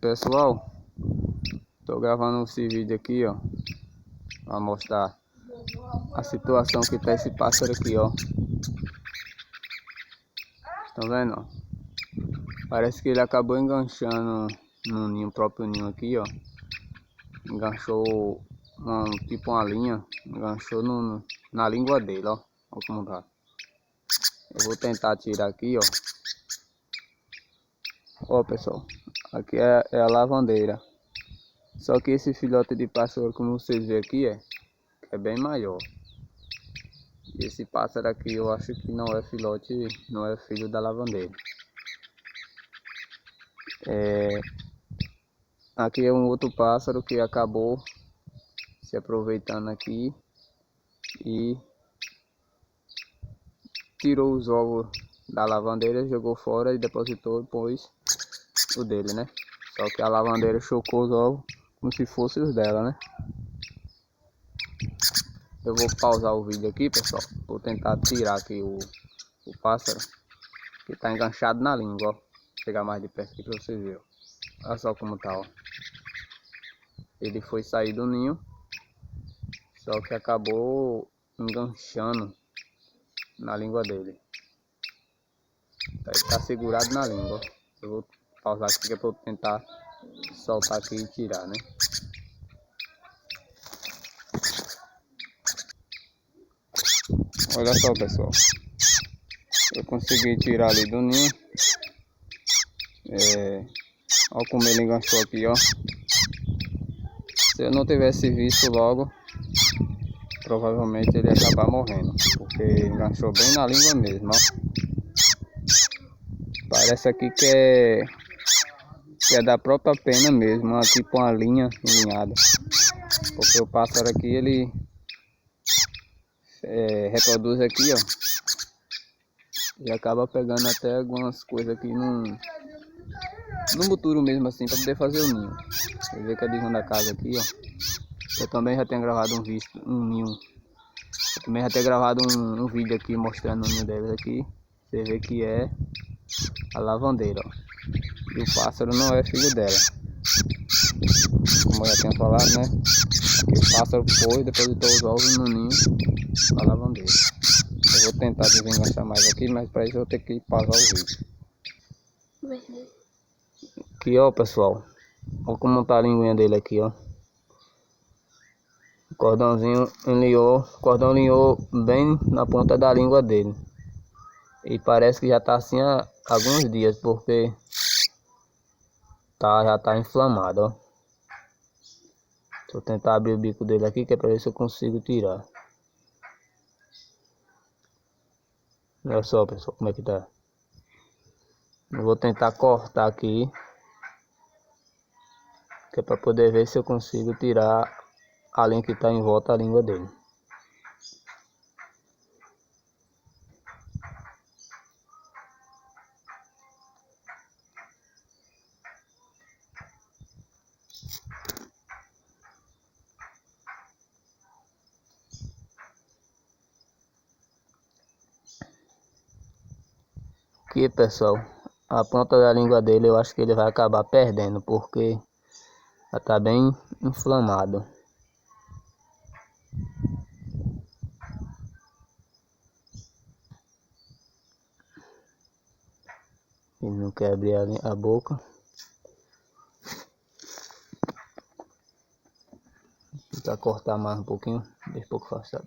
Pessoal, tô gravando esse vídeo aqui, ó, pra mostrar a situação que tá esse pássaro aqui, ó. Estão vendo, ó? Parece que ele acabou enganchando no ninho, próprio ninho aqui, ó. Enganchou tipo uma linha, enganchou na língua dele, ó. Olha como tá. Eu vou tentar tirar aqui, ó. Ó, pessoal, aqui é a lavandeira. Só que esse filhote de pássaro, como vocês veem aqui, é bem maior. E esse pássaro aqui eu acho que não é filhote, não é filho da lavandeira. Aqui é um outro pássaro que acabou se aproveitando aqui e tirou os ovos da lavandeira, jogou fora e depositou depois o dele, né? Só que a lavandeira chocou os ovos como se fossem os dela, né? Eu vou pausar o vídeo aqui, pessoal. Vou tentar tirar aqui o pássaro que está enganchado na língua, ó. Vou pegar mais de perto aqui para vocês verem. Olha só como tá, ó. Ele foi sair do ninho, só que acabou enganchando na língua dele. Então, ele tá segurado na língua, ó. Eu vou pausar aqui que é para eu tentar soltar aqui e tirar, né? Olha só, pessoal. Eu consegui tirar ali do ninho. Olha como ele enganchou aqui, ó. Se eu não tivesse visto logo, provavelmente ele ia acabar morrendo, porque enganchou bem na língua mesmo, ó. Parece aqui que é da própria pena mesmo, ó, tipo uma linha enlinhada. Porque o pássaro aqui, ele reproduz aqui, ó. E acaba pegando até algumas coisas aqui no muturo mesmo assim, para poder fazer o ninho. Você vê que é de da casa aqui, ó. Eu também já tenho gravado um ninho. Eu também já tenho gravado um vídeo aqui mostrando o ninho deles aqui. Você vê que é a lavandeira, ó. E o pássaro não é filho dela. Como eu já tinha falado, né? Que o pássaro foi e depositou os ovos no ninho da lavandeira. Eu vou tentar desenganchar mais aqui, mas para isso eu vou ter que pausar o vídeo. Aqui, ó, pessoal. Olha como tá a linguinha dele aqui, ó. O cordãozinho enliou, o cordão linhou bem na ponta da língua dele. E parece que já tá assim há alguns dias, porque já tá inflamado, ó. Deixa eu tentar abrir o bico dele aqui, que é para ver se eu consigo tirar. Olha só, pessoal, como é que tá. Eu vou tentar cortar aqui, que é para poder ver se eu consigo tirar a linha que está em volta da língua dele. Aqui, pessoal, a ponta da língua dele eu acho que ele vai acabar perdendo, porque já tá bem inflamado. Ele não quer abrir a boca. Vou tentar cortar mais um pouquinho, deixa um pouco afastado.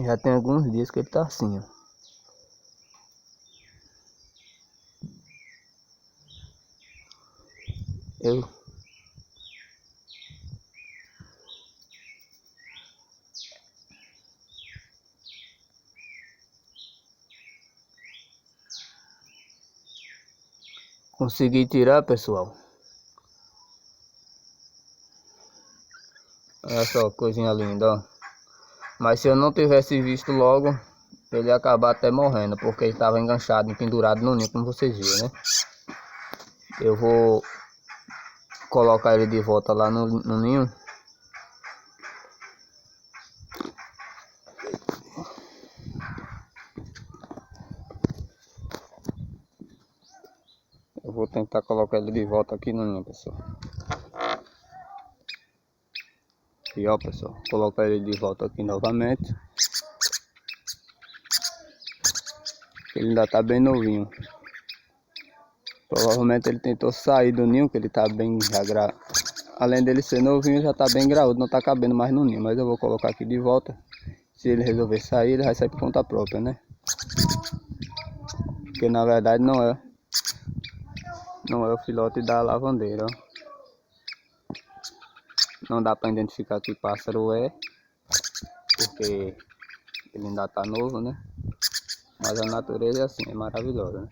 Já tem alguns dias que ele tá assim, ó. Eu consegui tirar, pessoal. Olha só, coisinha linda, ó. Mas se eu não tivesse visto logo, Ele ia acabar até morrendo, porque ele estava enganchado, pendurado no ninho, como vocês viram, né? Eu vou colocar ele de volta lá no ninho. Eu vou tentar colocar ele de volta aqui no ninho, pessoal. E ó, pessoal, colocar ele de volta aqui novamente. Ele ainda tá bem novinho. Provavelmente ele tentou sair do ninho, que ele tá bem já além dele ser novinho, já tá bem graúdo, não tá cabendo mais no ninho. Mas eu vou colocar aqui de volta. Se ele resolver sair, ele vai sair por conta própria, né? Porque na verdade não é o filhote da lavandeira, ó. Não dá para identificar que pássaro é, porque ele ainda tá novo, né? Mas a natureza é assim, é maravilhosa, né?